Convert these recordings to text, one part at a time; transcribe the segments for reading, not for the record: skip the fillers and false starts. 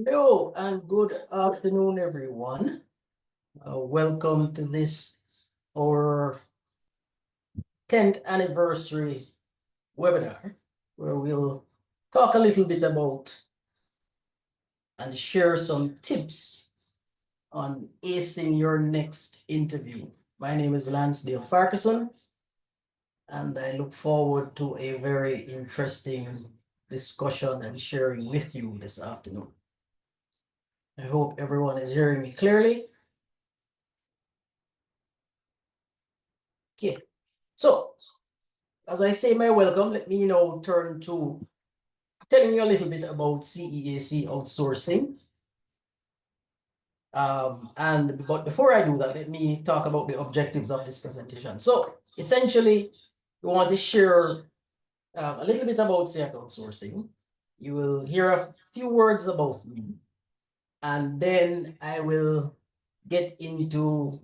Hello and good afternoon, everyone. Welcome to this, our 10th anniversary webinar, where we'll talk a little bit about and share some tips on acing your next interview. My name is Lansdale Farquharson, and I look forward to a very interesting discussion and sharing with you this afternoon. I hope everyone is hearing me clearly. Okay, so as I say my welcome, let me now turn to telling you a little bit about CEAC outsourcing. But before I do that, let me talk about the objectives of this presentation. So essentially, we want to share a little bit about SEAC outsourcing. You will hear a few words about me, and then I will get into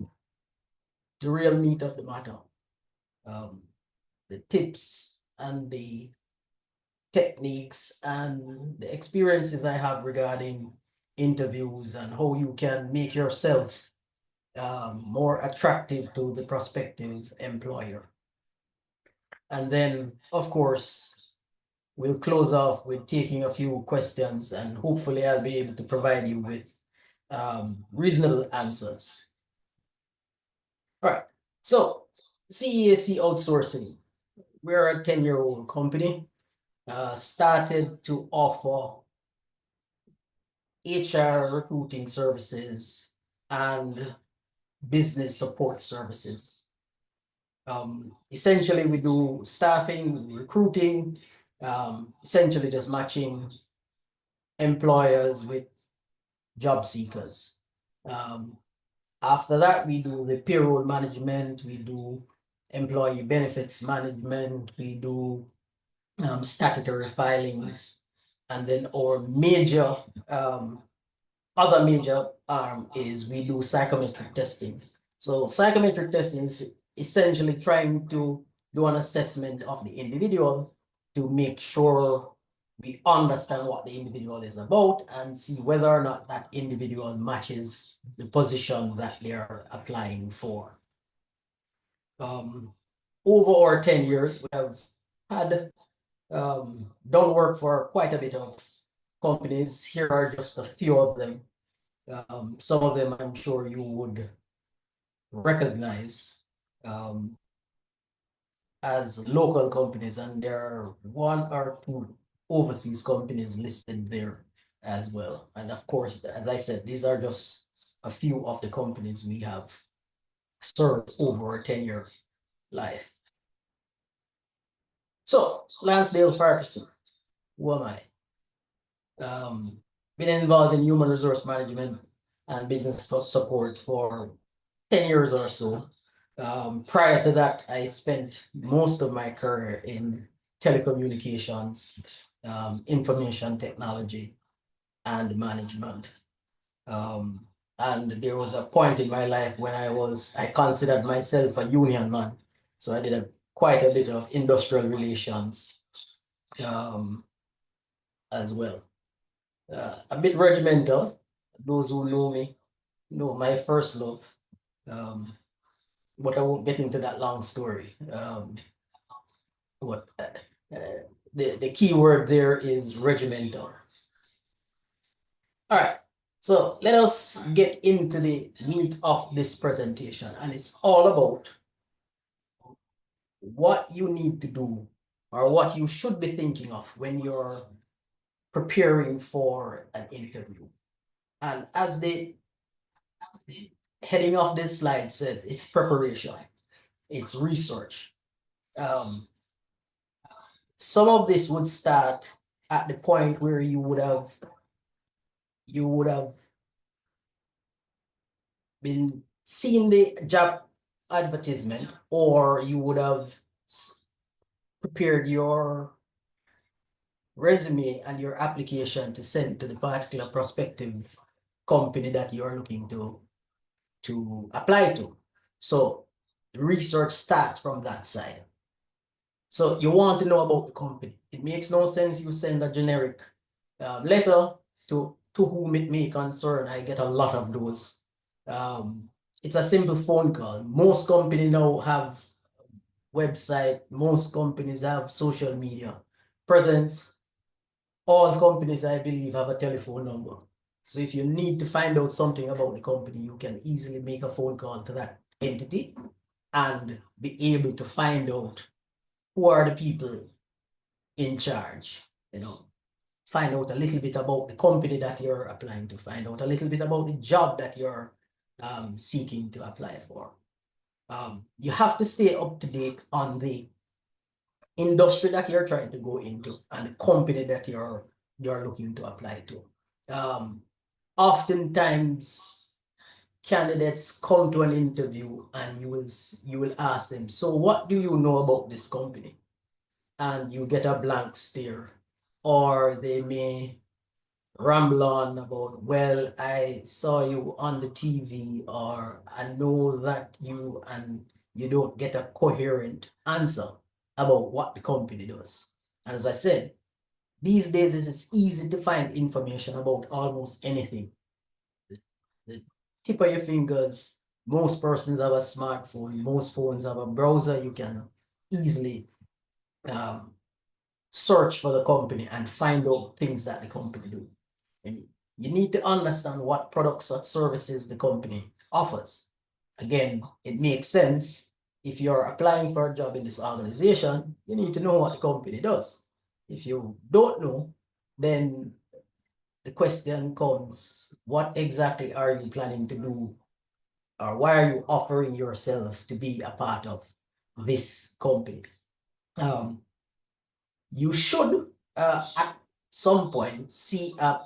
the real meat of the matter, the tips and the techniques and the experiences I have regarding interviews and how you can make yourself more attractive to the prospective employer. And then, of course, we'll close off with taking a few questions, and hopefully I'll be able to provide you with reasonable answers. All right, so CEAC Outsourcing, we're a 10-year-old company, started to offer HR recruiting services and business support services. Essentially, we do staffing, recruiting, essentially just matching employers with job seekers. After that, we do the payroll management, we do employee benefits management, we do statutory filings, and then our major other major arm is we do psychometric testing. So psychometric testing is essentially trying to do an assessment of the individual to make sure we understand what the individual is about and see whether or not that individual matches the position that they're applying for. Over our 10 years, we have had done work for quite a bit of companies. Here are just a few of them. Some of them I'm sure you would recognize as local companies, and there are one or two overseas companies listed there as well. And of course, as I said, these are just a few of the companies we have served over a 10-year life. So, Lansdale Farquharson, who am I? Been involved in human resource management and business support for 10 years or so. Prior to that, I spent most of my career in telecommunications, information technology, and management. And there was a point in my life when I considered myself a union man. So I did quite a bit of industrial relations as well. A bit regimental. Those who know me know my first love. But I won't get into that long story. What the key word there is regimental. All right, so let us get into the meat of this presentation, and it's all about what you need to do or what you should be thinking of when you're preparing for an interview. And as the heading of this slide says, it's preparation, it's research. Some of this would start at the point where you would have been seeing the job advertisement, or you would have prepared your resume and your application to send to the particular prospective company that you are looking to apply to. So the research starts from that side. So you want to know about the company. It makes no sense you send a generic letter to to whom it may concern, I get a lot of those. It's a simple phone call. Most companies now have website. Most companies have social media presence. All companies, I believe, have a telephone number. So if you need to find out something about the company, you can easily make a phone call to that entity and be able to find out who are the people in charge, find out a little bit about the company that you're applying to, find out a little bit about the job that you're seeking to apply for. You have to stay up to date on the industry that you're trying to go into and the company that you're looking to apply to. Oftentimes, candidates come to an interview and you will ask them, so what do you know about this company? And you get a blank stare, or they may ramble on about, well, I saw you on the TV, or I know that and you don't get a coherent answer about what the company does. And as I said, these days it's easy to find information about almost anything. The tip of your fingers, most persons have a smartphone, most phones have a browser. You can easily search for the company and find out things that the company do. And you need to understand what products or services the company offers. Again, it makes sense. If you're applying for a job in this organization, you need to know what the company does. If you don't know, then the question comes, what exactly are you planning to do? Or why are you offering yourself to be a part of this company? You should, at some point, see a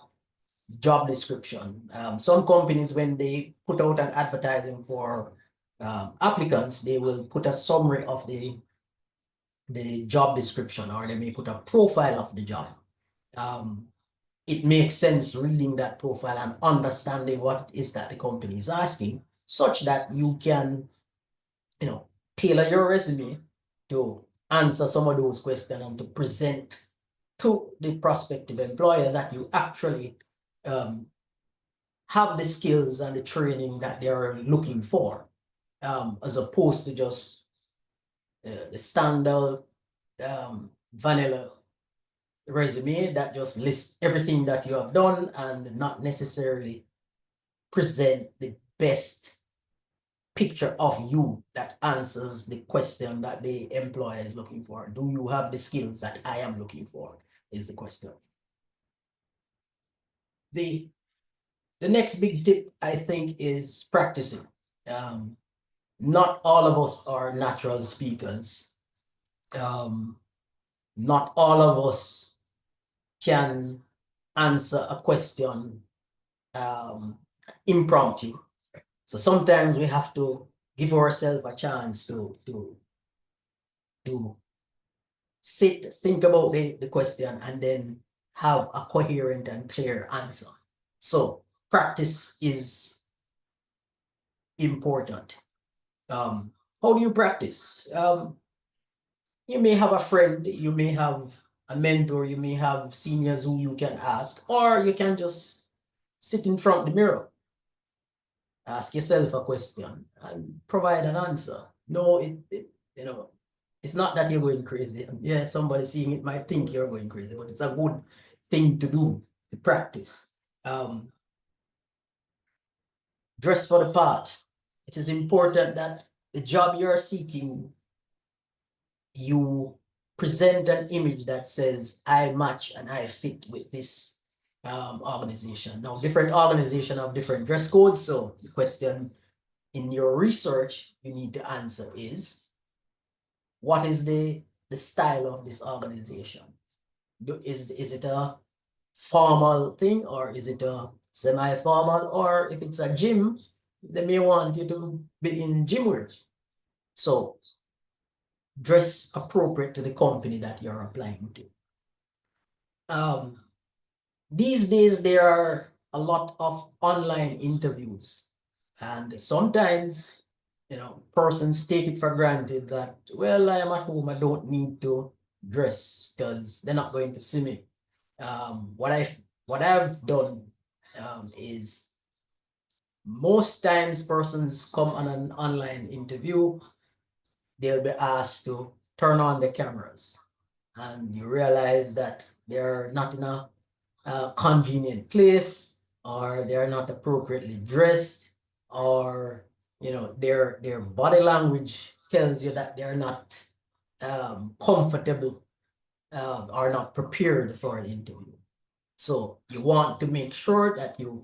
job description. Some companies, when they put out an advertising for applicants, they will put a summary of the job description, or they may put a profile of the job. It makes sense reading that profile and understanding what it is that the company is asking, such that you can, tailor your resume to answer some of those questions and to present to the prospective employer that you actually have the skills and the training that they're looking for, as opposed to just the standard vanilla resume that just lists everything that you have done and not necessarily present the best picture of you that answers the question that the employer is looking for. Do you have the skills that I am looking for, is the question. The next big tip, I think, is practicing. Not all of us are natural speakers. Not all of us can answer a question impromptu. So sometimes we have to give ourselves a chance to sit, think about the question, and then have a coherent and clear answer. So practice is important. How do you practice? You may have a friend, you may have a mentor, you may have seniors who you can ask, or you can just sit in front of the mirror, ask yourself a question and provide an answer. No, it's not that you're going crazy. Yeah, somebody seeing it might think you're going crazy, but it's a good thing to do, to practice. Dress for the part. It is important that the job you're seeking, you present an image that says, I match and I fit with this organization. Now, different organizations have different dress codes. So the question in your research you need to answer is, what is the style of this organization? Is it a formal thing, or is it a semi-formal? Or if it's a gym, they may want you to be in gym wear. So dress appropriate to the company that you're applying to. These days, there are a lot of online interviews, and sometimes, persons take it for granted that, well, I am at home, I don't need to dress because they're not going to see me. What I've done is most times persons come on an online interview, they'll be asked to turn on the cameras, and you realize that they're not in a convenient place, or they're not appropriately dressed, or their body language tells you that they're not comfortable or not prepared for an interview. So you want to make sure that you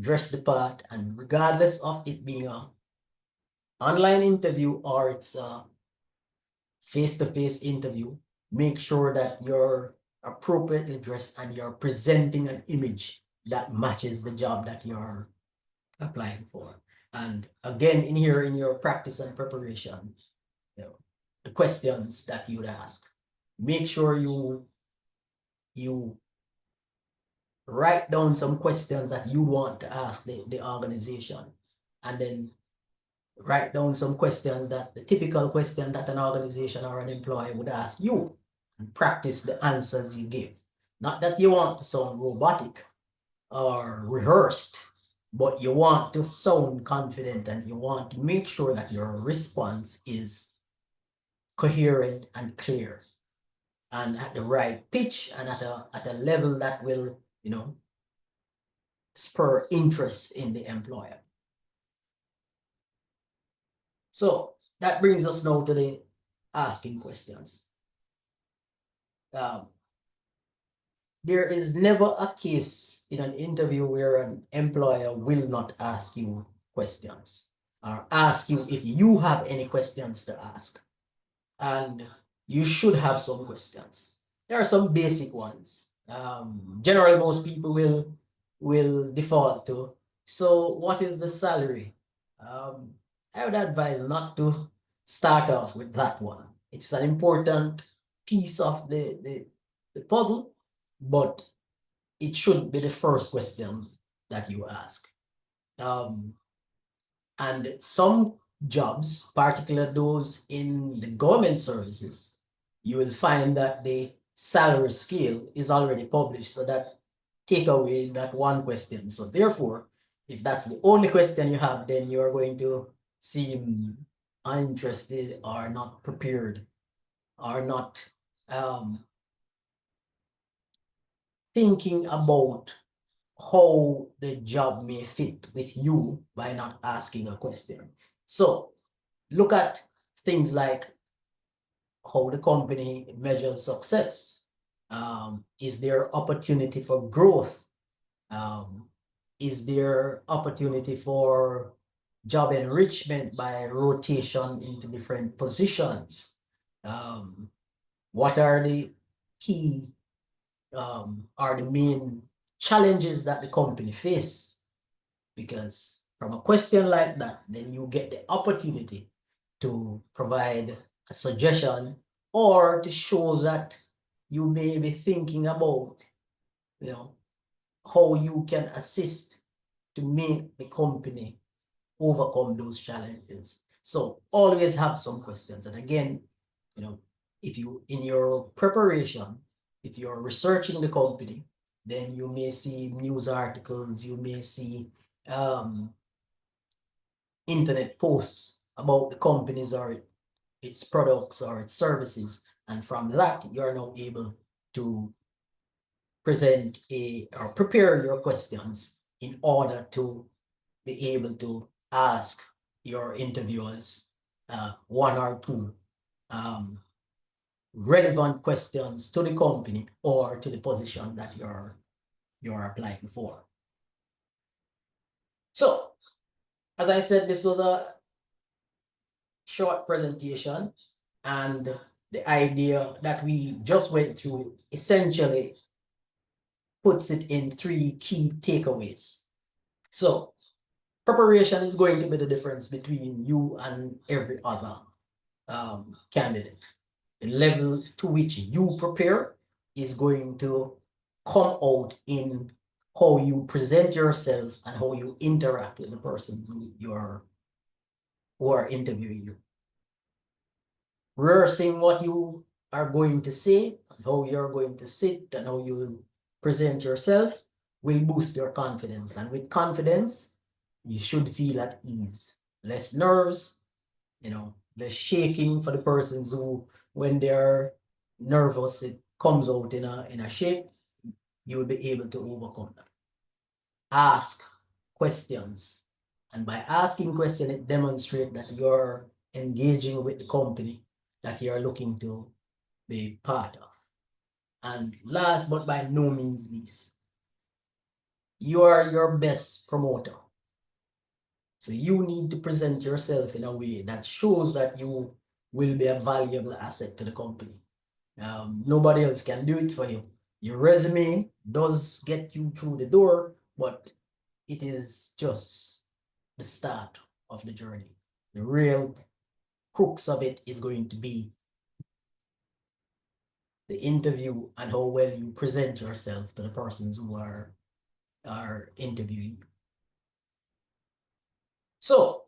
dress the part, and regardless of it being a online interview or it's a face-to-face interview, make sure that you're appropriately dressed and you're presenting an image that matches the job that you're applying for. And again, in here in your practice and preparation, the questions that you'd ask, make sure you write down some questions that you want to ask the organization, and then write down some questions that the typical question that an organization or an employee would ask you, and practice the answers you give. Not that you want to sound robotic or rehearsed, but you want to sound confident, and you want to make sure that your response is coherent and clear and at the right pitch and at a level that will spur interest in the employer. So that brings us now to the asking questions. There is never a case in an interview where an employer will not ask you questions or ask you if you have any questions to ask. And you should have some questions. There are some basic ones. Generally, most people will default to, so what is the salary? I would advise not to start off with that one. It's an important piece of the puzzle, but it shouldn't be the first question that you ask. And some jobs, particularly those in the government services, you will find that the salary scale is already published, so that take away that one question. So therefore, if that's the only question you have, then you're going to seem uninterested or not prepared or not thinking about how the job may fit with you by not asking a question. So look at things like how the company measures success. Is there opportunity for growth? Is there opportunity for job enrichment by rotation into different positions? What are the key are the main challenges that the company face? Because from a question like that, then you get the opportunity to provide a suggestion or to show that you may be thinking about, how you can assist to make the company overcome those challenges. So always have some questions. And again, if you, in your preparation, if you're researching the company, then you may see news articles, you may see internet posts about the companies or its products or its services. And from that, you're now able to present or prepare your questions in order to be able to ask your interviewers one or two relevant questions to the company or to the position that you're applying for. So, as I said, this was a short presentation, and the idea that we just went through essentially puts it in 3 key takeaways. So preparation is going to be the difference between you and every other candidate. The level to which you prepare is going to come out in how you present yourself and how you interact with the persons who are interviewing you. Rehearsing what you are going to say, and how you're going to sit, and how you present yourself will boost your confidence. And with confidence, you should feel at ease. Less nerves, less shaking for the persons who, when they're nervous, it comes out in a shape. You will be able to overcome that. Ask questions. And by asking questions, it demonstrates that you're engaging with the company that you're looking to be part of. And last but by no means least, you are your best promoter. So you need to present yourself in a way that shows that you will be a valuable asset to the company. Nobody else can do it for you. Your resume does get you through the door, but it is just the start of the journey. The real crux of it is going to be the interview and how well you present yourself to the persons who are interviewing you. So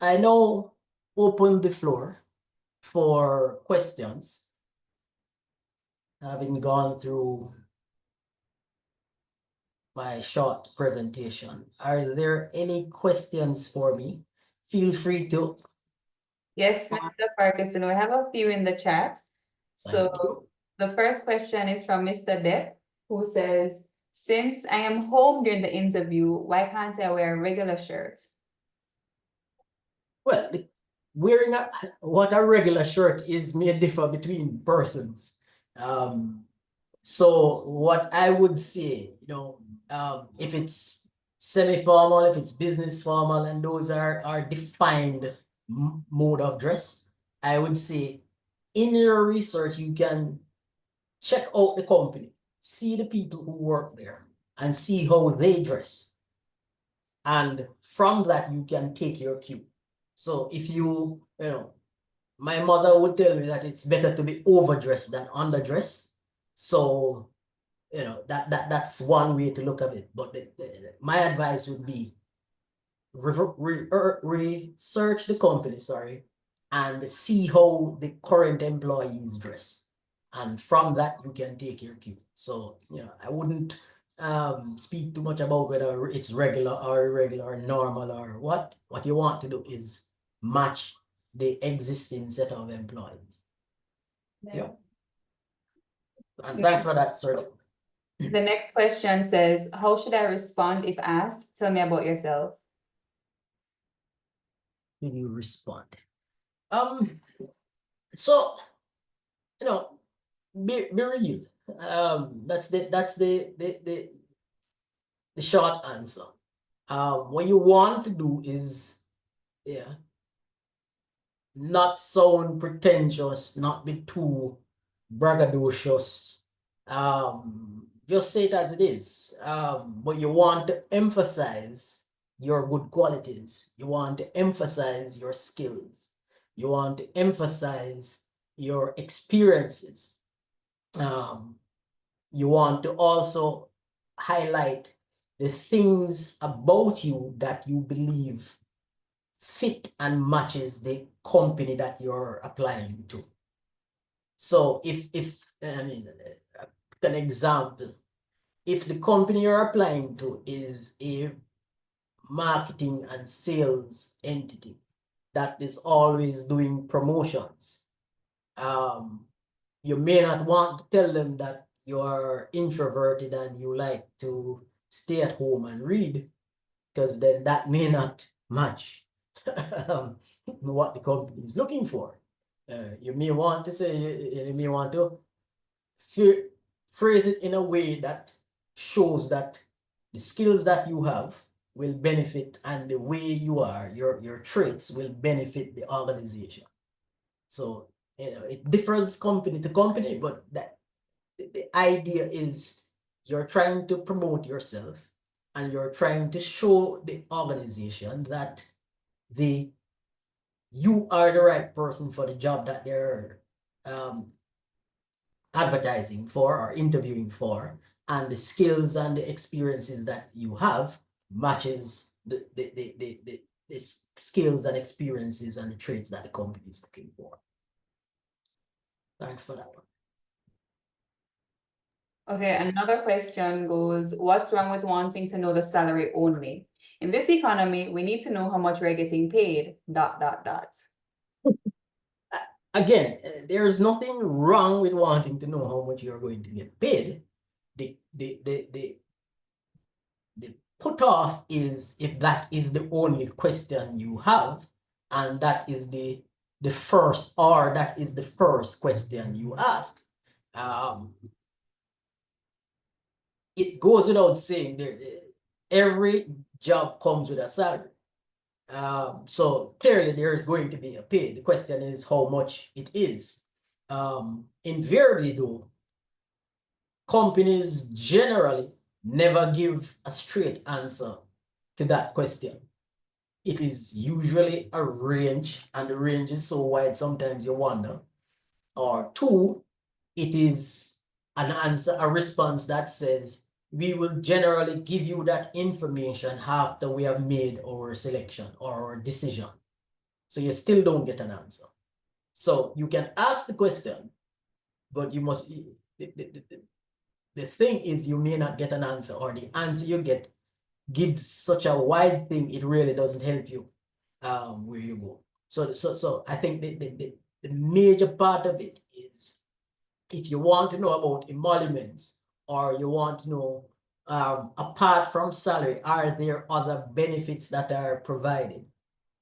I now open the floor for questions. Having gone through my short presentation, are there any questions for me? Feel free to. Yes, Mr. Ferguson, we have a few in the chat. Thank So you. the first question is from Mr. Depp, who says, since I am home during the interview, why can't I wear a regular shirt? Well, wearing what a regular shirt is may differ between persons. So what I would say, if it's semi-formal, if it's business formal, and those are defined mode of dress, I would say in your research, you can check out the company, see the people who work there, and see how they dress. And from that, you can take your cue. So if my mother would tell me that it's better to be overdressed than underdressed. So, that's one way to look at it. But my advice would be research the company, and see how the current employees dress. And from that, you can take your cue. So, I wouldn't speak too much about whether it's regular or irregular or normal or what. What you want to do is match the existing set of employees. Yeah. And thanks for that, sir. The next question says, how should I respond if asked? Tell me about yourself. Will you respond? So, be real. That's the short answer. What you want to do is, not sound pretentious, not be too braggadocious. Just say it as it is. But you want to emphasize your good qualities. You want to emphasize your skills. You want to emphasize your experiences. You want to also highlight the things about you that you believe fit and matches the company that you're applying to. So an example, if the company you're applying to is a marketing and sales entity that is always doing promotions, you may not want to tell them that you're introverted and you like to stay at home and read, because then that may not match what the company is looking for. You may want to say, you may want to phrase it in a way that shows that the skills that you have will benefit, and the way you are, your traits will benefit the organization. So, it differs company to company, but that the idea is you're trying to promote yourself and you're trying to show the organization that you are the right person for the job that they're advertising for or interviewing for, and the skills and the experiences that you have matches the skills and experiences and the traits that the company is looking for. Thanks for that one. Okay, another question goes, what's wrong with wanting to know the salary only? In this economy, we need to know how much we're getting paid, dot, dot, dot. Again, there is nothing wrong with wanting to know how much you're going to get paid. The put off is if that is the only question you have, and that is the first, or that is the first question you ask. It goes without saying that every job comes with a salary. So clearly there is going to be a pay. The question is how much it is. Invariably though, companies generally never give a straight answer to that question. It is usually a range, and the range is so wide sometimes you wonder. Or two, it is an answer, a response that says, we will generally give you that information after we have made our selection or our decision. So you still don't get an answer. So you can ask the question, but you must, the thing is you may not get an answer, or the answer you get gives such a wide thing, it really doesn't help you where you go. So I think the major part of it is, if you want to know about emoluments, or you want to know, apart from salary, are there other benefits that are provided?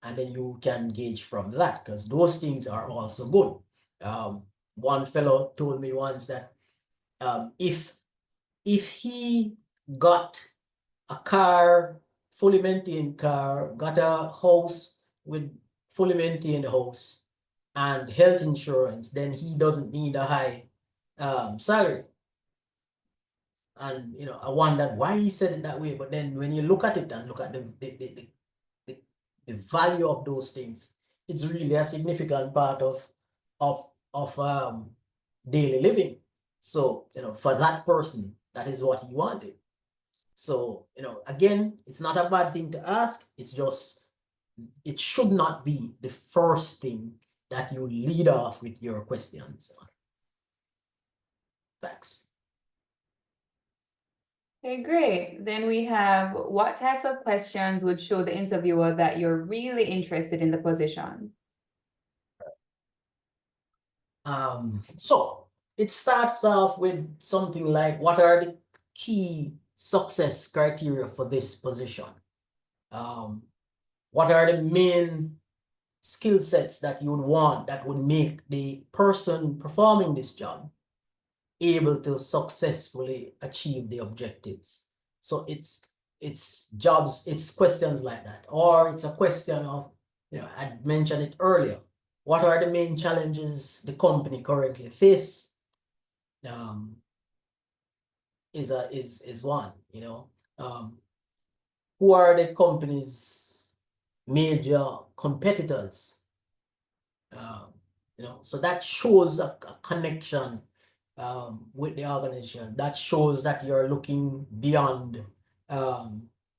And then you can gauge from that, because those things are also good. One fellow told me once that if he got a car, fully maintained car, got a house with fully maintained house and health insurance, then he doesn't need a high salary. And I wondered why he said it that way. But then when you look at it and look at the value of those things, it's really a significant part of daily living. So for that person, that is what he wanted. So again, it's not a bad thing to ask. It's just, it should not be the first thing that you lead off with your questions. Thanks. Okay, great. Then we have, what types of questions would show the interviewer that you're really interested in the position? So it starts off with something like, what are the key success criteria for this position? What are the main skill sets that you would want that would make the person performing this job able to successfully achieve the objectives? So it's questions like that. Or it's a question of, I mentioned it earlier, what are the main challenges the company currently face? Is one. Who are the company's major competitors? So that shows a connection with the organization. That shows that you're looking beyond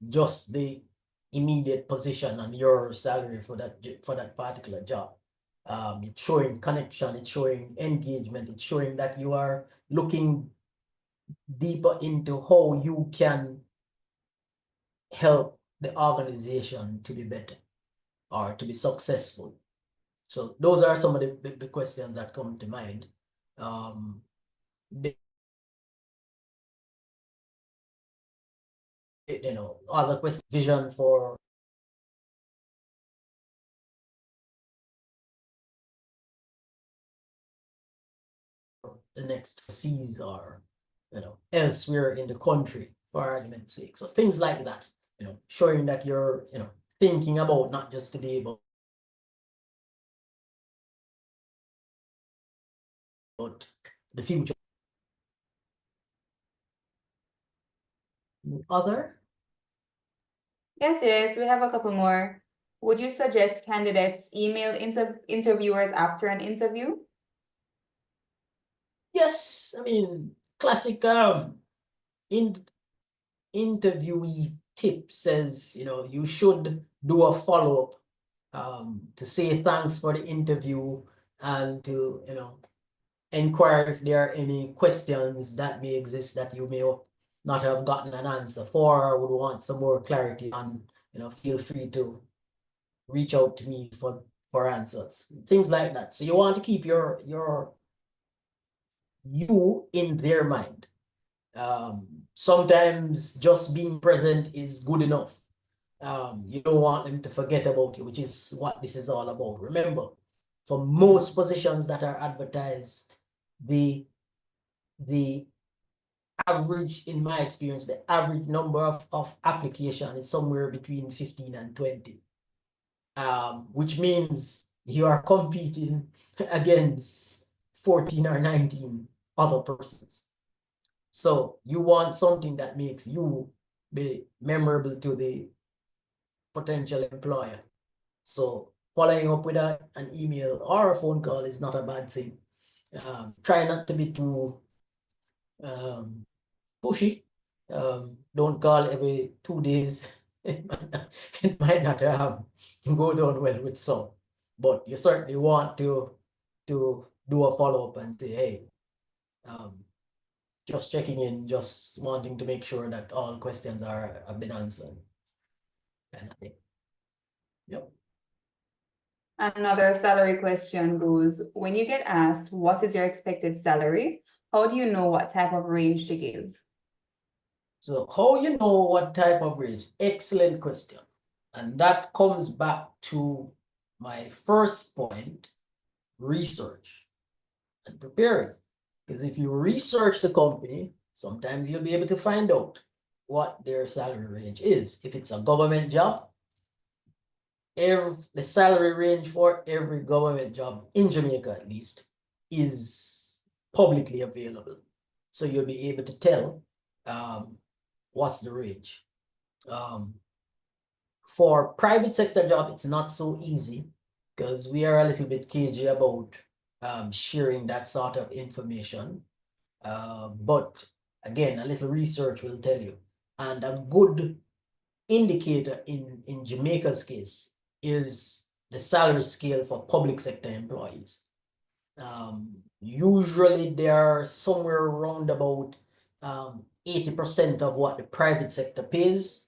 just the immediate position and your salary for that particular job. It's showing connection, it's showing engagement, it's showing that you are looking deeper into how you can help the organization to be better or to be successful. So those are some of the questions that come to mind. Other questions, vision for the next seas, or elsewhere in the country, for argument's sake. So things like that, showing that you're thinking about not just today, but the future. Other? Yes, we have a couple more. Would you suggest candidates email interviewers after an interview? Yes, I mean, classic interviewee tip says, you should do a follow-up to say thanks for the interview, and to inquire if there are any questions that may exist that you may not have gotten an answer for or would want some more clarity on, feel free to reach out to me for answers, things like that. So you want to keep you in their mind. Sometimes just being present is good enough. You don't want them to forget about you, which is what this is all about. Remember, for most positions that are advertised, the average, in my experience, the average number of application is somewhere between 15 and 20. Which means you are competing against 14 or 19 other persons. So you want something that makes you be memorable to the potential employer. So following up with an email or a phone call is not a bad thing. Try not to be too pushy. Don't call every 2 days. It might not go down well with some, but you certainly want to do a follow-up and say, hey, just checking in, just wanting to make sure that all questions have been answered. Kind of thing. Yep. Another salary question goes, when you get asked, what is your expected salary? How do you know what type of range to give? So how you know what type of range? Excellent question. And that comes back to my first point, research and preparing. Because if you research the company, sometimes you'll be able to find out what their salary range is. If it's a government job, the salary range for every government job in Jamaica, at least, is publicly available. So you'll be able to tell what's the range. For private sector job, it's not so easy because we are a little bit cagey about sharing that sort of information. But again, a little research will tell you. And a good indicator in Jamaica's case is the salary scale for public sector employees. Usually they are somewhere around about 80% of what the private sector pays.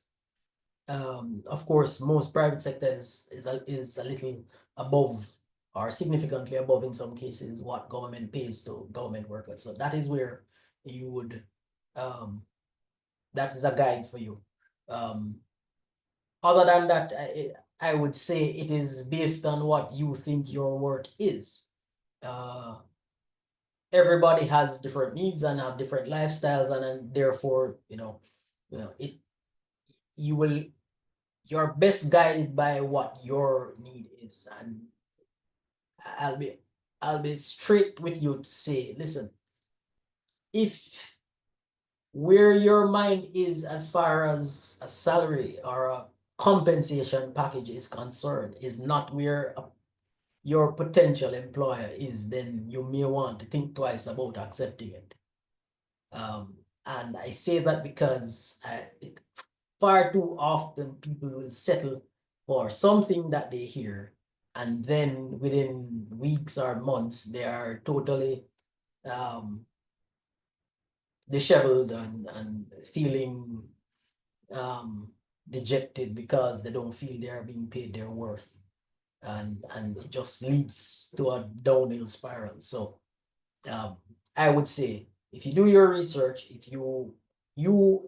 Of course, most private sector is a little above or significantly above in some cases what government pays to government workers. So that is where you would, that is a guide for you. Other than that, I would say it is based on what you think your work is. Everybody has different needs and have different lifestyles, and therefore, you're best guided by what your need is. And I'll be straight with you to say, listen, if where your mind is as far as a salary or a compensation package is concerned is not where your potential employer is, then you may want to think twice about accepting it. And I say that because far too often people will settle for something that they hear, and then within weeks or months, they are totally disheveled and feeling dejected because they don't feel they are being paid their worth. And it just leads to a downhill spiral. So I would say if you do your research, if you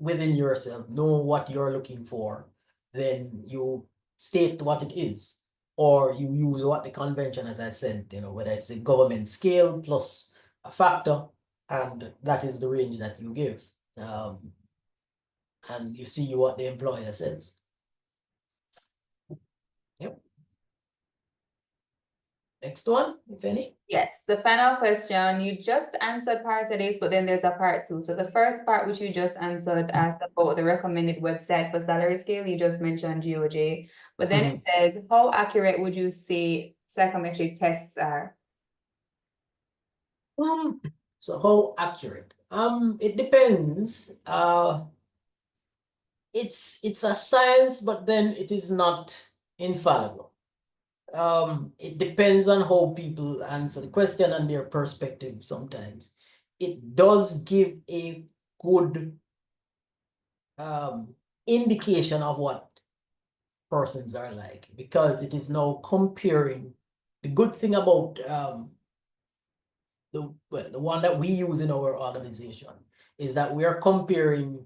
within yourself know what you're looking for, then you state what it is, or you use what the convention, as I said, whether it's the government scale plus a factor, and that is the range that you give. And you see what the employer says. Yep. Next one, if any. Yes, the final question, you just answered part of this, but then there's a part two. So the first part, which you just answered, asked about the recommended website for salary scale. You just mentioned GOJ, but then it says, how accurate would you say psychometric tests are? So how accurate? It depends. It's a science, but then it is not infallible. it depends on how people answer the question and their perspective sometimes. It does give a good indication of what persons are like, because it is now comparing. The good thing about the one that we use in our organization is that we are comparing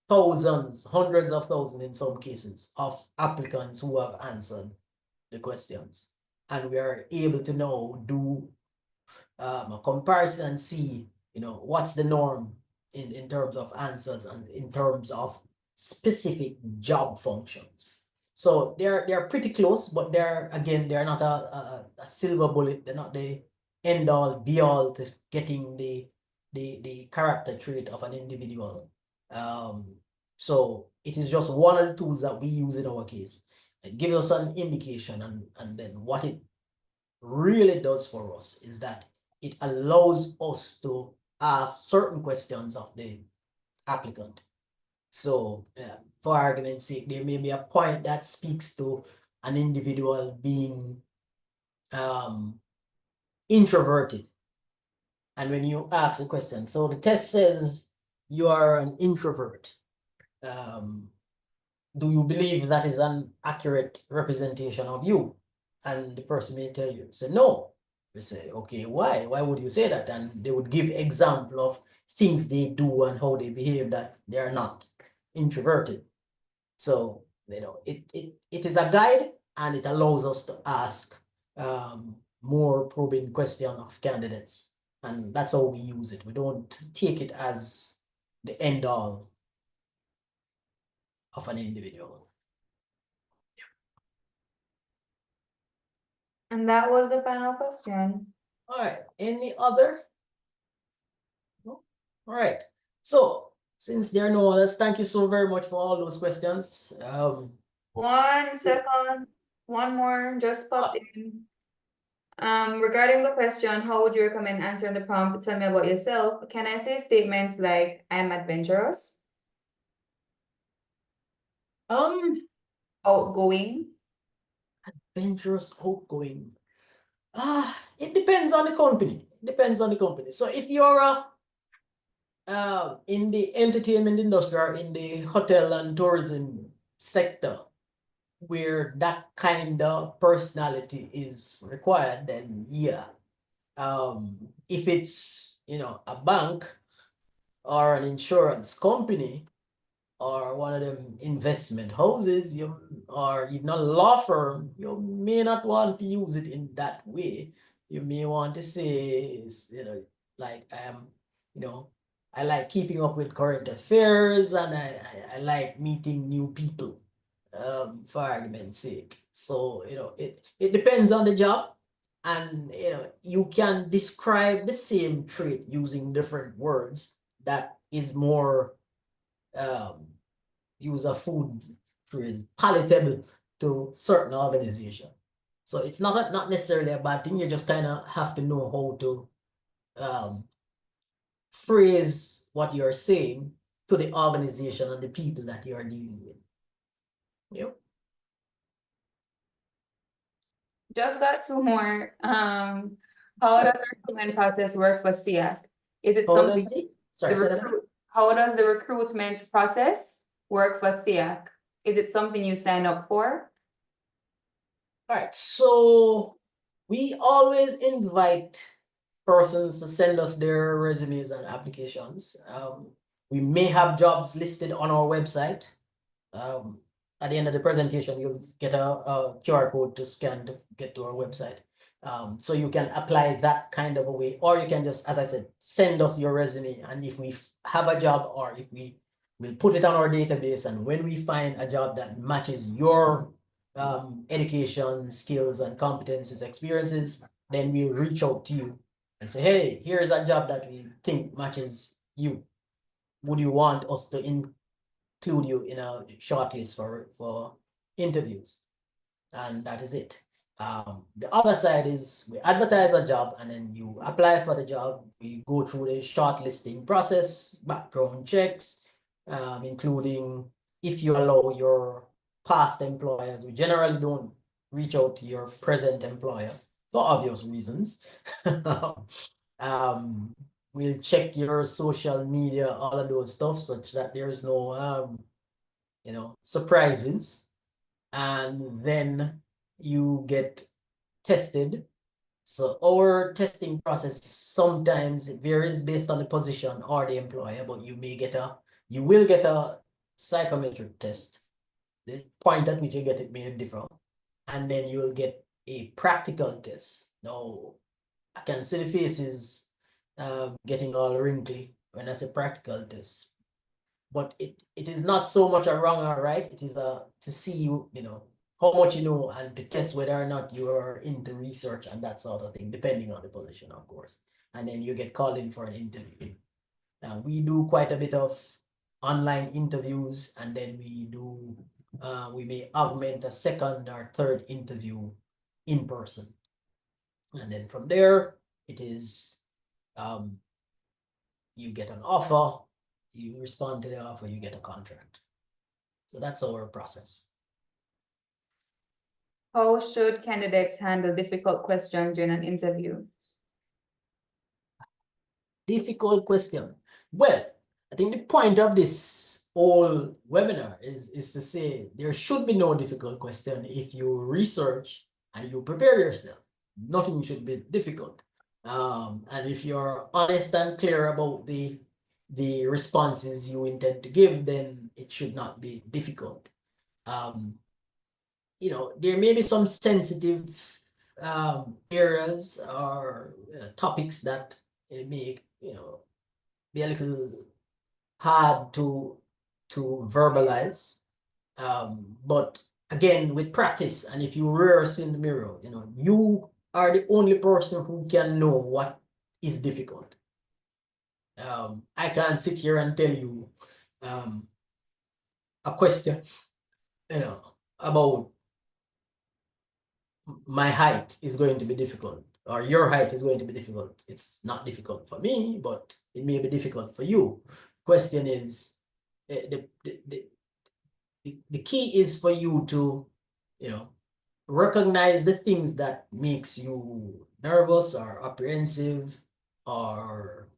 thousands, hundreds of thousands in some cases, of applicants who have answered the questions. And we are able to now do a comparison and see, what's the norm in terms of answers and in terms of specific job functions. So they're pretty close, but they're not a silver bullet. They're not the end all be all to getting the character trait of an individual. So it is just one of the tools that we use in our case. It gives us an indication, and then what it really does for us is that it allows us to ask certain questions of the applicant. So for argument's sake, there may be a point that speaks to an individual being introverted. And when you ask the question, so the test says you are an introvert. Do you believe that is an accurate representation of you? And the person may tell you, say no. You say, okay, why? Why would you say that? And they would give example of things they do and how they behave that they are not introverted. So, it is a guide, and it allows us to ask more probing question of candidates. And that's how we use it. We don't take it as the end all of an individual. And that was the final question. All right, any other? No? All right, so since there are no others, thank you so very much for all those questions. 1 second, one more just popped in. Regarding the question, how would you recommend answering the prompt to tell me about yourself? Can I say statements like I'm adventurous, outgoing? Adventurous, outgoing. It depends on the company. So if you're in the entertainment industry or in the hotel and tourism sector, where that kind of personality is required, then yeah. If it's a bank or an insurance company or one of them investment houses, or even a law firm, you may not want to use it in that way. You may want to say, like I like keeping up with current affairs, and I like meeting new people, for argument's sake. So it depends on the job, and you can describe the same trait using different words that is more use a food phrase, palatable to certain organization. So it's not necessarily a bad thing. You just kind of have to know how to phrase what you're saying to the organization and the people that you are dealing with. Yep. Just got 2 more. How does the recruitment process work for SEAC? Is it How something? does it? Sorry, say that again? How does the recruitment process work for SEAC? Is it something you sign up for? All right, so we always invite persons to send us their resumes and applications. We may have jobs listed on our website. At the end of the presentation, you'll get a QR code to scan to get to our website. So you can apply that kind of a way, or you can just, as I said, send us your resume, and if we have a job, or if we'll put it on our database, and when we find a job that matches your education, skills, and competencies, experiences, then we'll reach out to you and say, hey, here's a job that we think matches you. Would you want us to include you in a shortlist for interviews? And that is it. The other side is we advertise a job, and then you apply for the job. We go through the shortlisting process, background checks, including if you allow your past employers. We generally don't reach out to your present employer for obvious reasons. We'll check your social media, all of those stuff, such that there's no surprises. And then you get tested. So our testing process sometimes it varies based on the position or the employer, but you will get a psychometric test. The point at which you get it may differ. And then you will get a practical test. Now, I can see the faces getting all wrinkly when I say practical test. But it is not so much a wrong or right. It is to see how much you know and to test whether or not you are into research and that sort of thing, depending on the position, of course. And then you get called in for an interview. We do quite a bit of online interviews, and then we may augment a second or third interview in person. And then from there, it is you get an offer, you respond to the offer, you get a contract. So that's our process. How should candidates handle difficult questions during an interview? Difficult question. Well, I think the point of this whole webinar is to say there should be no difficult question if you research and you prepare yourself. Nothing should be difficult. And if you're honest and clear about the responses you intend to give, then it should not be difficult. There may be some sensitive areas or topics that may be a little hard to verbalize, but again, with practice, and if you rehearse in the mirror, you are the only person who can know what is difficult. I can't sit here and tell you a question about my height is going to be difficult, or your height is going to be difficult. It's not difficult for me, but it may be difficult for you. Question is, the key is for you to, recognize the things that makes you nervous or apprehensive, or,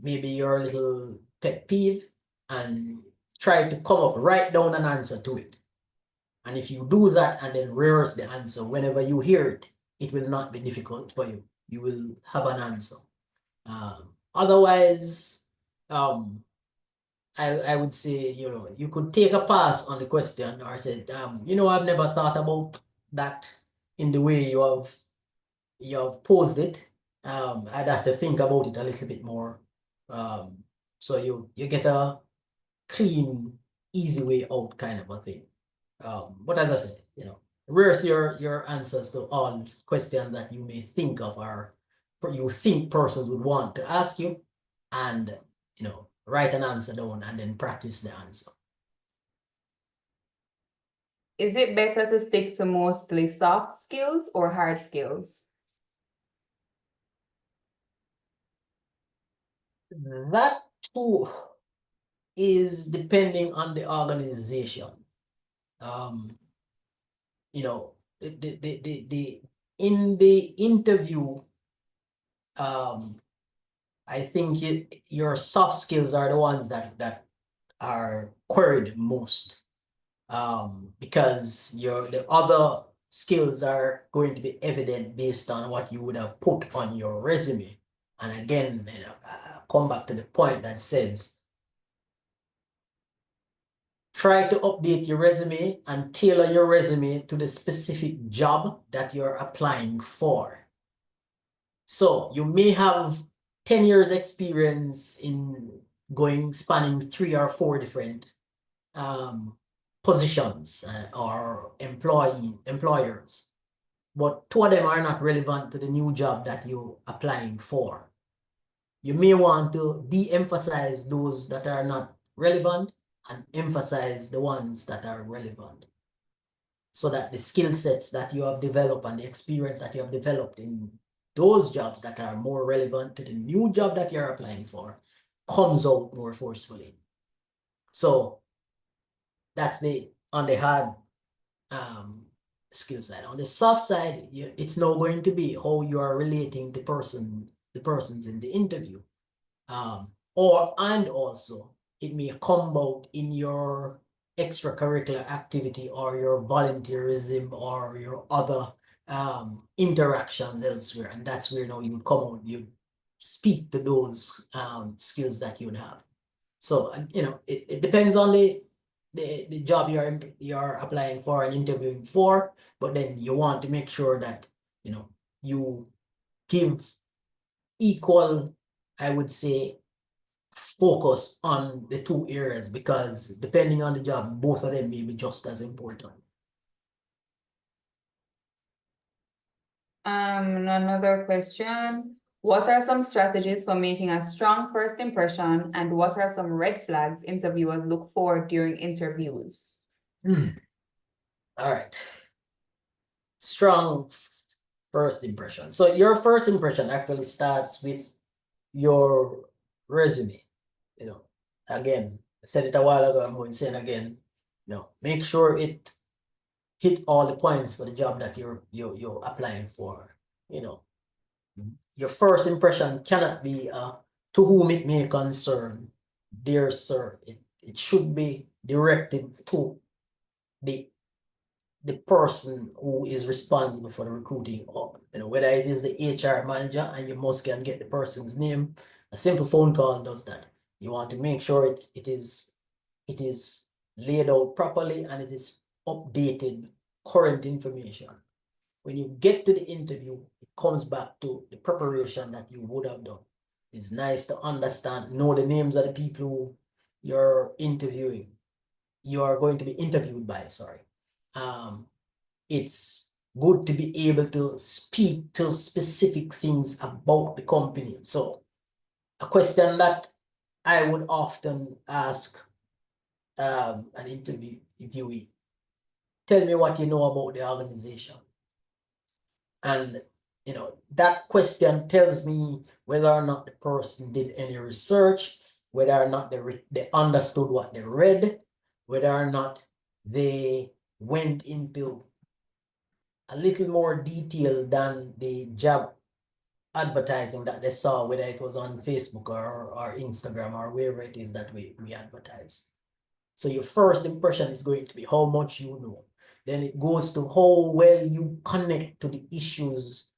maybe your little pet peeve, and try to write down an answer to it. And if you do that and then rehearse the answer, whenever you hear it, it will not be difficult for you. You will have an answer. Otherwise, I would say, you could take a pass on the question or say, I've never thought about that in the way you have posed it. I'd have to think about it a little bit more. So you get a clean, easy way out kind of a thing. But as I said, rehearse your answers to all questions that you may think of or you think persons would want to ask you, and write an answer down and then practice the answer. Is it better to stick to mostly soft skills or hard skills? That too is depending on the organization. In the interview, I think your soft skills are the ones that are queried most, because the other skills are going to be evident based on what you would have put on your resume. And again, I come back to the point that says, try to update your resume and tailor your resume to the specific job that you're applying for. So you may have 10 years experience in spanning 3 or 4 different positions or employers, but 2 of them are not relevant to the new job that you're applying for. You may want to de-emphasize those that are not relevant and emphasize the ones that are relevant, so that the skill sets that you have developed and the experience that you have developed in those jobs that are more relevant to the new job that you're applying for comes out more forcefully. So that's on the hard skill side. On the soft side, it's now going to be how you are relating the persons in the interview. And also it may come out in your extracurricular activity or your volunteerism or your other interactions elsewhere, and that's where now you would come out, you speak to those skills that you'd have. So it depends on the job you're applying for and interviewing for, but then you want to make sure that you give equal, I would say, focus on the two areas, because depending on the job, both of them may be just as important. Another question. What are some strategies for making a strong first impression, and what are some red flags interviewers look for during interviews? All right. Strong first impression. So your first impression actually starts with your resume. Again, I said it a while ago, I'm going to say it again. Make sure it hit all the points for the job that you're applying for. Your first impression cannot be to whom it may concern, dear sir. It should be directed to the person who is responsible for the recruiting, or whether it is the HR manager, and you must can get the person's name. A simple phone call does that. You want to make sure it is laid out properly and it is updated, current information. When you get to the interview, it comes back to the preparation that you would have done. It's nice to understand, know the names of the people who you're interviewing, you are going to be interviewed by, sorry. It's good to be able to speak to specific things about the company. So a question that I would often ask an interviewee, tell me what you know about the organization. And that question tells me whether or not the person did any research, whether or not they understood what they read, whether or not they went into a little more detail than the job advertising that they saw, whether it was on Facebook or Instagram or wherever it is that we advertise. So your first impression is going to be how much you know. Then it goes to how well you connect to the issues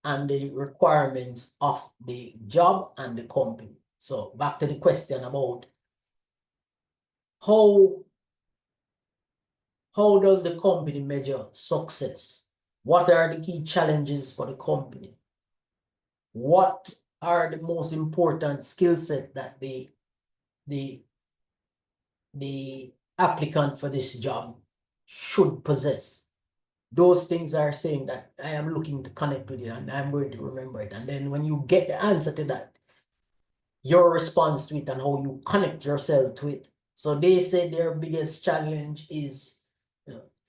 and the requirements of the job and the company. So back to the question about how does the company measure success? What are the key challenges for the company? What are the most important skill set that the applicant for this job should possess? Those things are saying that I am looking to connect with it and I'm going to remember it. And then when you get the answer to that, your response to it and how you connect yourself to it. So they say their biggest challenge is,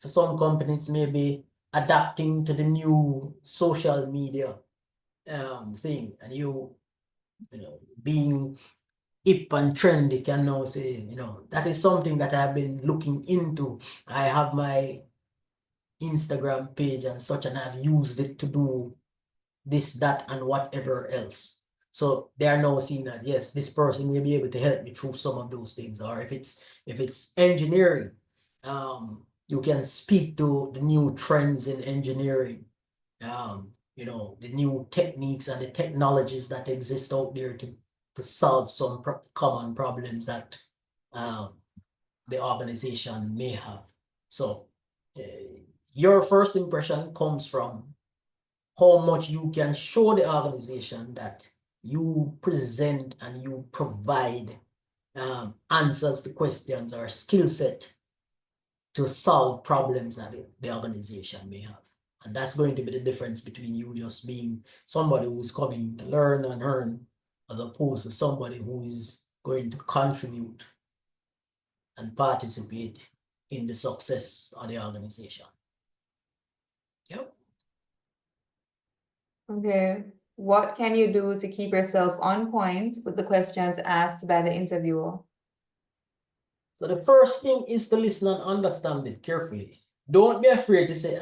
for some companies, maybe adapting to the new social media thing, and being hip and trendy can now say, that is something that I've been looking into. I have my Instagram page and such, and I've used it to do this, that, and whatever else. So they are now seeing that, yes, this person will be able to help me through some of those things. Or if it's engineering, you can speak to the new trends in engineering, the new techniques and the technologies that exist out there to solve some common problems that the organization may have. So your first impression comes from how much you can show the organization that you present and you provide answers to questions or skill set to solve problems that the organization may have. And that's going to be the difference between you just being somebody who's coming to learn and earn, as opposed to somebody who is going to contribute and participate in the success of the organization. Yep. Okay. What can you do to keep yourself on point with the questions asked by the interviewer? So the first thing is to listen and understand it carefully. don't be afraid to say,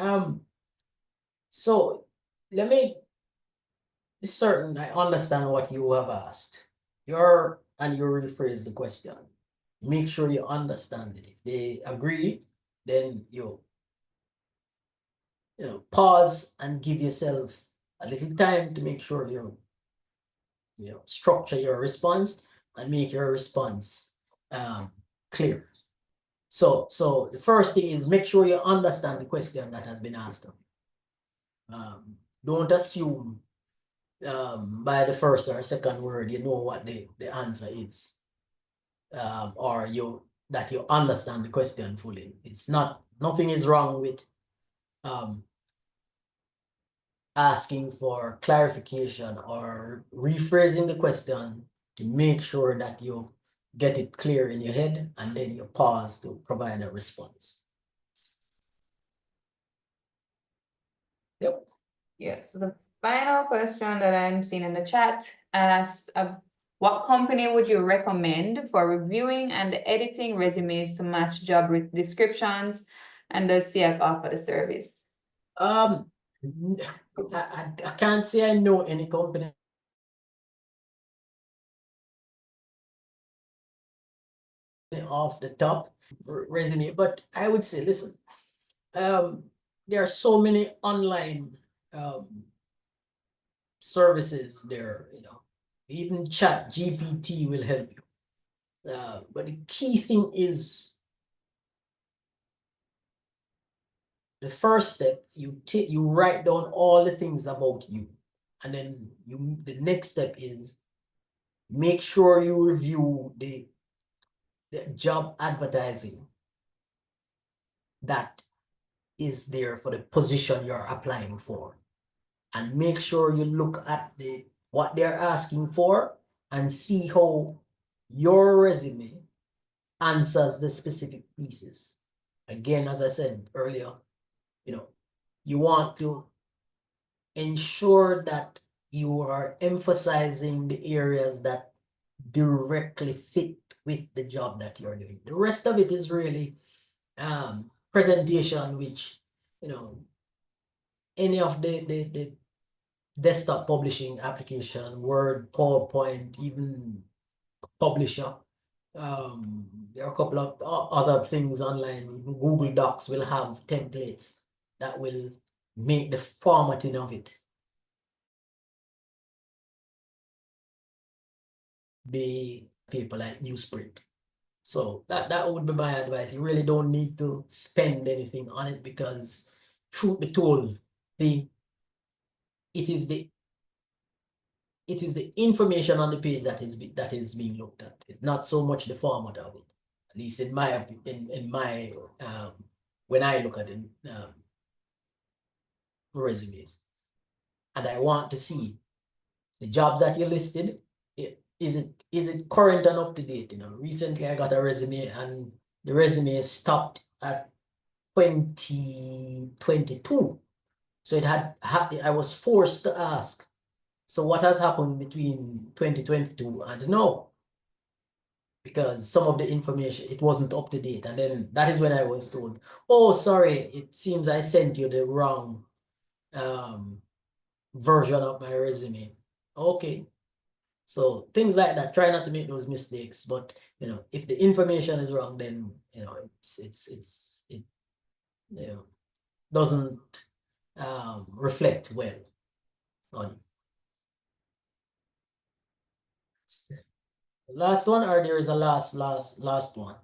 so let me be certain I understand what you have asked. You rephrase the question. Make sure you understand it. If they agree, then you pause and give yourself a little time to make sure you structure your response and make your response clear. So the first thing is make sure you understand the question that has been asked. Don't assume by the first or second word you know what the answer is, or that you understand the question fully. It's not, nothing is wrong with asking for clarification or rephrasing the question to make sure that you get it clear in your head, and then you pause to provide a response. Yep. Yeah, so the final question that I'm seeing in the chat asks, what company would you recommend for reviewing and editing resumes to match job descriptions, and does SEAC offer the service? I can't say I know any company off the top resume, but I would say, listen, there are so many online services there, even ChatGPT will help you. But the key thing is, the first step, you write down all the things about you, and then the next step is make sure you review the job advertising that is there for the position you're applying for, and make sure you look at what they're asking for and see how your resume answers the specific pieces. Again, as I said earlier, you want to ensure that you are emphasizing the areas that directly fit with the job that you're doing. The rest of it is really presentation, which any of the desktop publishing application, Word, PowerPoint, even Publisher. There are a couple of other things online. Google Docs will have templates that will make the formatting of it be people like newsprint. So that would be my advice. You really don't need to spend anything on it, because truth be told, it is the information on the page that is being looked at. It's not so much the format of it, at least in my opinion, in my when I look at it, resumes, and I want to see the jobs that you listed. Is it current and up to date? Recently I got a resume, and the resume stopped at 2022. So I was forced to ask, so what has happened between 2022 and now? Because some of the information, it wasn't up to date. And then that is when I was told, oh, sorry, it seems I sent you the wrong version of my resume. Okay. So things like that, try not to make those mistakes. But if the information is wrong, then it doesn't reflect well on you. Last one, or there is a last one? All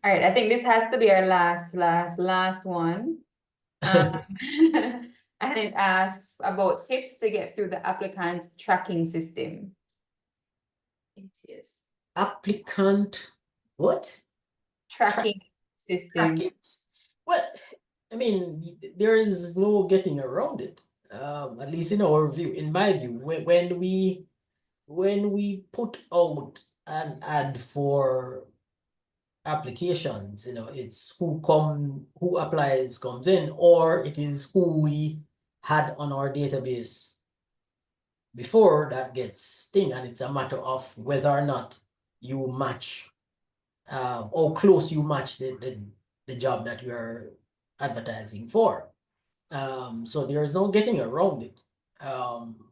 right, I think this has to be our last one. And it asks about tips to get through the applicant tracking system. Yes. Applicant what? Tracking system. Well, I mean, there is no getting around it. At least in our view, in my view, when we put out an ad for applications, it's who applies comes in, or it is who we had on our database before that gets thing, and it's a matter of whether or not you match, or close you match the job that you are advertising for. So there is no getting around it.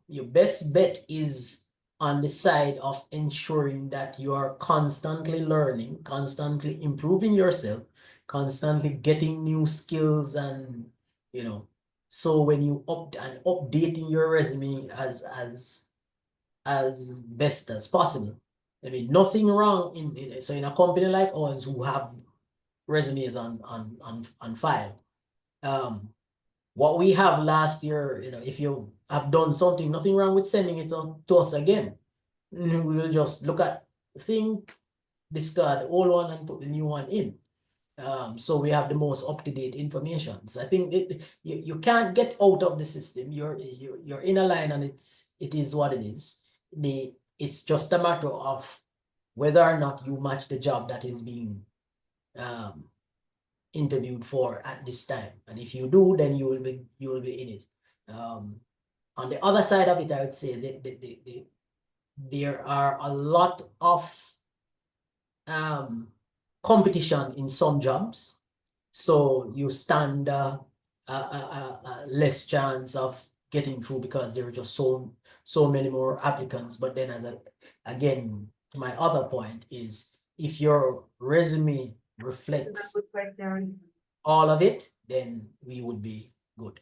Your best bet is on the side of ensuring that you are constantly learning, constantly improving yourself, constantly getting new skills, and so when you updating your resume as best as possible. I mean, nothing wrong so in a company like ours who have resumes on file. What we have last year, if you have done something, nothing wrong with sending it to us again. We will just look at the thing, discard the old one and put the new one in. So we have the most up-to-date information. So I think you can't get out of the system. You're in a line, and it is what it is. It's just a matter of whether or not you match the job that is being interviewed for at this time. And if you do, then you will be in it. On the other side of it, I would say that there are a lot of competition in some jobs, so you stand less chance of getting through because there are just so many more applicants. But then, again, my other point is, if your resume reflects all of it, then we would be good.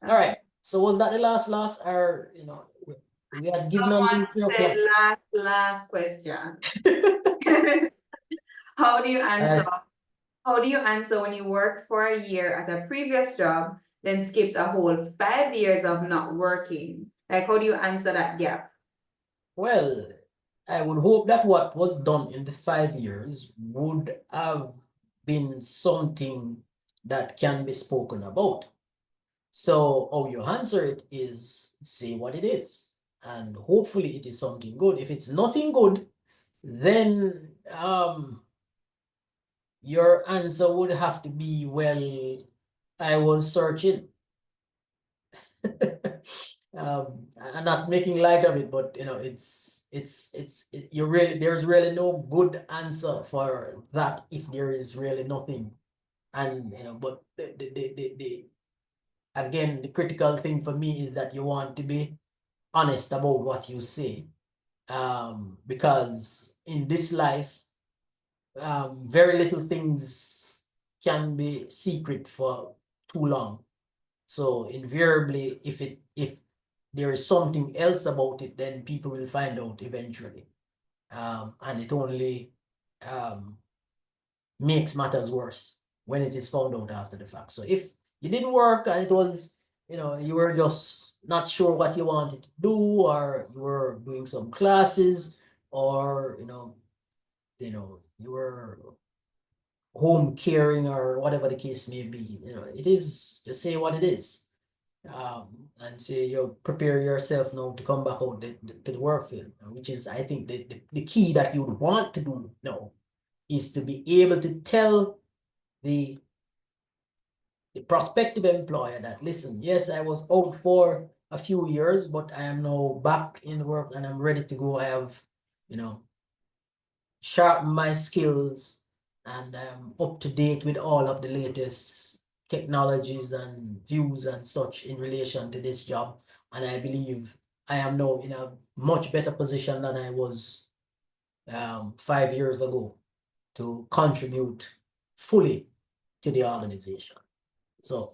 All right. So was that the last, or we had given until 3 o'clock? Last question. How do you answer when you worked for a year at a previous job, then skipped a whole 5 years of not working? Like, how do you answer that gap? Well, I would hope that what was done in the 5 years would have been something that can be spoken about. So how you answer it is say what it is, and hopefully it is something good. If it's nothing good, then your answer would have to be, well, I was searching. I'm not making light of it, but there's really no good answer for that if there is really nothing. And but again, the critical thing for me is that you want to be honest about what you say, because in this life, very little things can be secret for too long. So invariably, if there is something else about it, then people will find out eventually, and it only makes matters worse when it is found out after the fact. So if you didn't work and it was, you were just not sure what you wanted to do, or you were doing some classes, or you were home caring, or whatever the case may be, it is, just say what it is, and say you prepare yourself now to come back out to the work field, which is, I think, the key that you would want to do now is to be able to tell the prospective employer that, listen, yes, I was out for a few years, but I am now back in work and I'm ready to go. I have, sharpened my skills, and I'm up to date with all of the latest technologies and views and such in relation to this job. And I believe I am now in a much better position than I was 5 years ago to contribute fully to the organization. So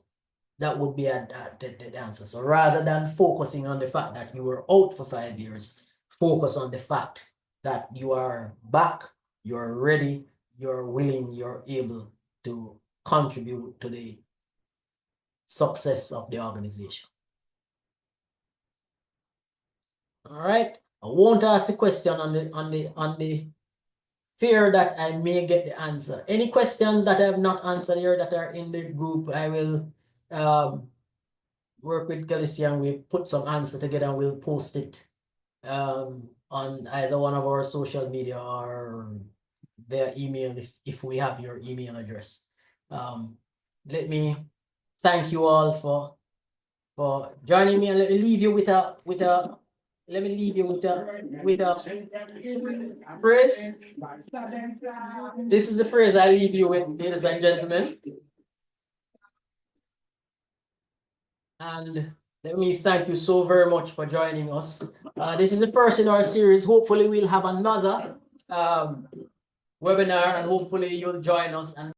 that would be the answer. So rather than focusing on the fact that you were out for 5 years, focus on the fact that you are back, you're ready, you're willing, you're able to contribute to the success of the organization. All right. I won't ask the question on the fear that I may get the answer. Any questions that I have not answered here that are in the group, I will work with Galicia and we put some answer together and we'll post it on either one of our social media or via email if we have your email address. Let me thank you all for joining me, and let me leave you with a phrase. This is the phrase I leave you with, ladies and gentlemen. And let me thank you so very much for joining us. This is the first in our series. Hopefully we'll have another webinar, and hopefully you'll join us and